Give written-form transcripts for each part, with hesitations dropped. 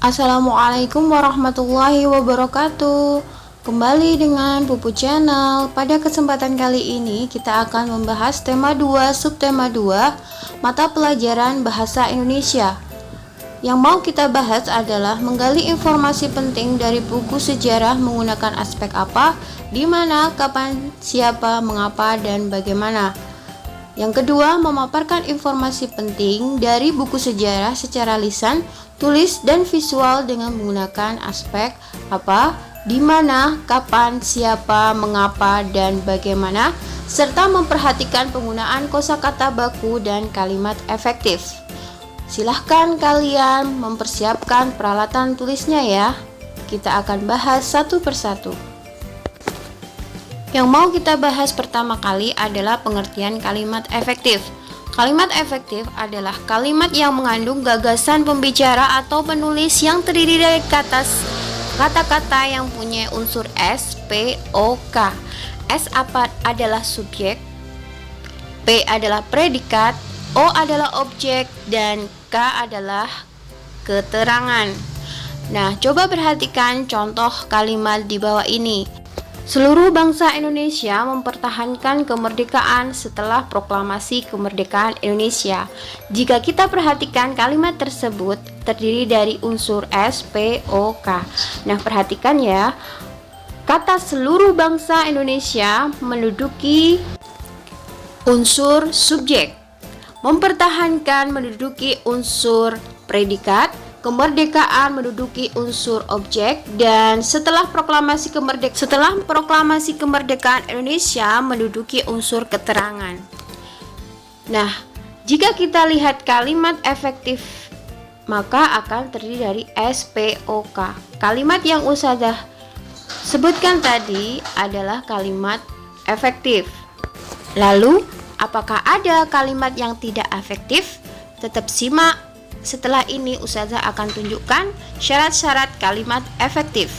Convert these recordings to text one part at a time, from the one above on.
Assalamualaikum warahmatullahi wabarakatuh. Kembali dengan Pupu Channel. Pada kesempatan kali ini kita akan membahas tema 2 subtema 2 mata pelajaran bahasa Indonesia. Yang mau kita bahas adalah menggali informasi penting dari buku sejarah menggunakan aspek apa, di mana, kapan, siapa, mengapa, dan bagaimana. Yang kedua, memaparkan informasi penting dari buku sejarah secara lisan, tulis, dan visual dengan menggunakan aspek apa, di mana, kapan, siapa, mengapa, dan bagaimana, serta memperhatikan penggunaan kosakata baku dan kalimat efektif. Silahkan kalian mempersiapkan peralatan tulisnya ya. Kita akan bahas satu persatu. Yang mau kita bahas pertama kali adalah pengertian kalimat efektif. Kalimat efektif adalah kalimat yang mengandung gagasan pembicara atau penulis yang terdiri dari kata-kata yang punya unsur S, P, O, K. S adalah subjek, P adalah predikat, O adalah objek, dan K adalah keterangan. Nah, coba perhatikan contoh kalimat di bawah ini. Seluruh bangsa Indonesia mempertahankan kemerdekaan setelah proklamasi kemerdekaan Indonesia. Jika kita perhatikan kalimat tersebut terdiri dari unsur S, P, O, K. Nah, perhatikan ya. Kata seluruh bangsa Indonesia menduduki unsur subjek. Mempertahankan menduduki unsur predikat. Kemerdekaan menduduki unsur objek, dan setelah proklamasi kemerdekaan Indonesia menduduki unsur keterangan. Nah, jika kita lihat kalimat efektif, maka akan terdiri dari S, P, O, K. Kalimat yang Ustazah sebutkan tadi adalah kalimat efektif. Lalu, apakah ada kalimat yang tidak efektif? Tetap simak. Setelah ini Ustazah akan tunjukkan syarat-syarat kalimat efektif.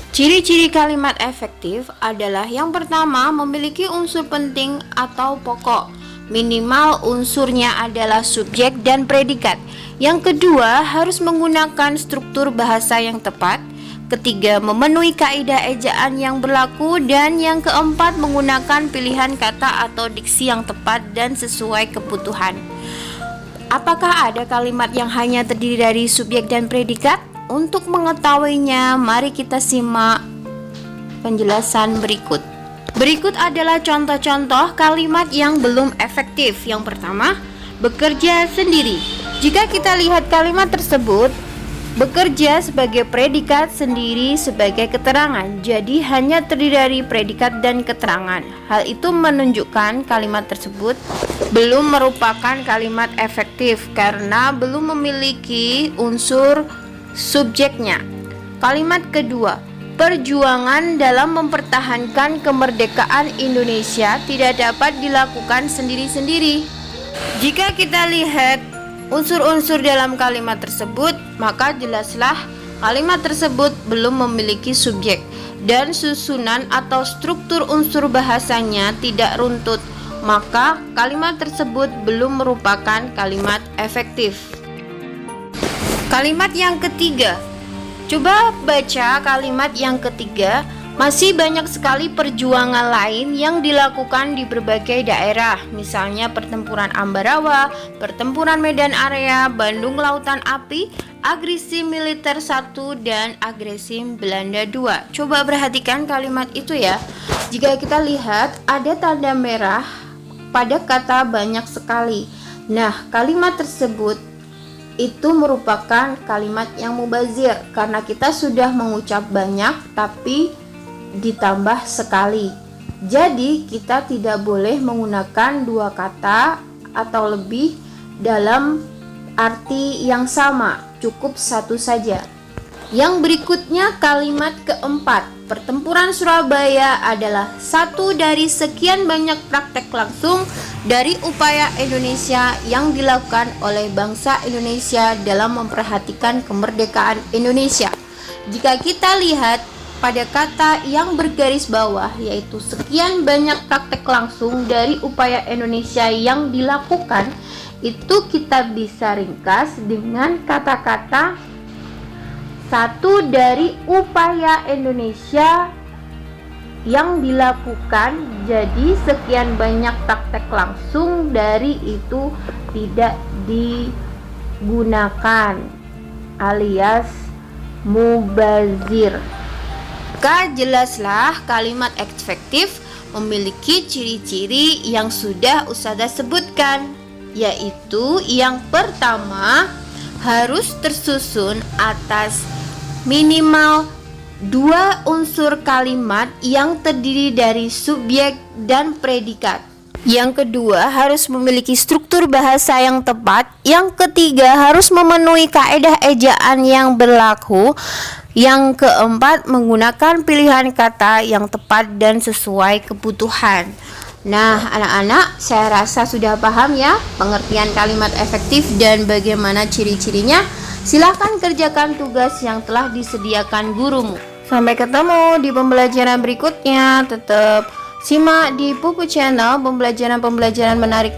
Ciri-ciri kalimat efektif adalah yang pertama, memiliki unsur penting atau pokok. Minimal unsurnya adalah subjek dan predikat. Yang kedua, harus menggunakan struktur bahasa yang tepat. Ketiga, memenuhi kaidah ejaan yang berlaku. Dan yang keempat, menggunakan pilihan kata atau diksi yang tepat dan sesuai kebutuhan. Apakah ada kalimat yang hanya terdiri dari subjek dan predikat? Untuk mengetahuinya, mari kita simak penjelasan berikut. Berikut adalah contoh-contoh kalimat yang belum efektif. Yang pertama, bekerja sendiri. Jika kita lihat kalimat tersebut, bekerja sebagai predikat, sendiri sebagai keterangan. Jadi hanya terdiri dari predikat dan keterangan. Hal itu menunjukkan kalimat tersebut belum merupakan kalimat efektif karena belum memiliki unsur subjeknya. Kalimat kedua, perjuangan dalam mempertahankan kemerdekaan Indonesia tidak dapat dilakukan sendiri-sendiri. Jika kita lihat unsur-unsur dalam kalimat tersebut, maka jelaslah kalimat tersebut belum memiliki subjek dan susunan atau struktur unsur bahasanya tidak runtut, maka kalimat tersebut belum merupakan kalimat efektif. Kalimat yang ketiga, coba baca kalimat yang ketiga. Masih banyak sekali perjuangan lain yang dilakukan di berbagai daerah, misalnya pertempuran Ambarawa, pertempuran Medan Area, Bandung Lautan Api, agresi militer 1, dan agresi Belanda 2. Coba perhatikan kalimat itu ya. Jika kita lihat ada tanda merah pada kata banyak sekali. Nah, kalimat tersebut itu merupakan kalimat yang mubazir karena kita sudah mengucap banyak tapi ditambah sekali. Jadi kita tidak boleh menggunakan dua kata atau lebih dalam arti yang sama, cukup satu saja. Yang berikutnya kalimat keempat, pertempuran Surabaya adalah satu dari sekian banyak praktek langsung dari upaya Indonesia yang dilakukan oleh bangsa Indonesia dalam memperhatikan kemerdekaan Indonesia. Jika kita lihat pada kata yang bergaris bawah, yaitu sekian banyak praktek langsung dari upaya Indonesia yang dilakukan, Itu kita bisa ringkas dengan kata-kata satu dari upaya Indonesia yang dilakukan. Jadi sekian banyak praktek langsung dari itu tidak digunakan alias mubazir. Maka jelaslah kalimat efektif memiliki ciri-ciri yang sudah Ustazah sebutkan, yaitu yang pertama harus tersusun atas minimal 2 unsur kalimat yang terdiri dari subjek dan predikat. Yang kedua harus memiliki struktur bahasa yang tepat. Yang ketiga harus memenuhi kaedah ejaan yang berlaku. Yang keempat, menggunakan pilihan kata yang tepat dan sesuai kebutuhan. Nah, anak-anak, saya rasa sudah paham ya pengertian kalimat efektif dan bagaimana ciri-cirinya. Silahkan kerjakan tugas yang telah disediakan gurumu. Sampai ketemu di pembelajaran berikutnya. Tetap simak di Pupu Channel pembelajaran-pembelajaran menarik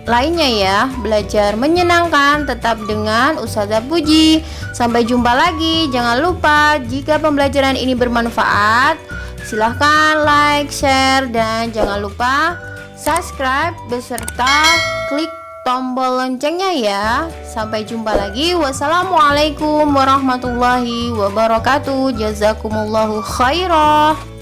lainnya ya. Belajar menyenangkan tetap dengan Ustazah Puji. Sampai jumpa lagi. Jangan lupa jika pembelajaran ini bermanfaat, silahkan like, share, dan jangan lupa subscribe beserta klik tombol loncengnya ya. Sampai jumpa lagi. Wassalamualaikum warahmatullahi wabarakatuh. Jazakumullahu khairah.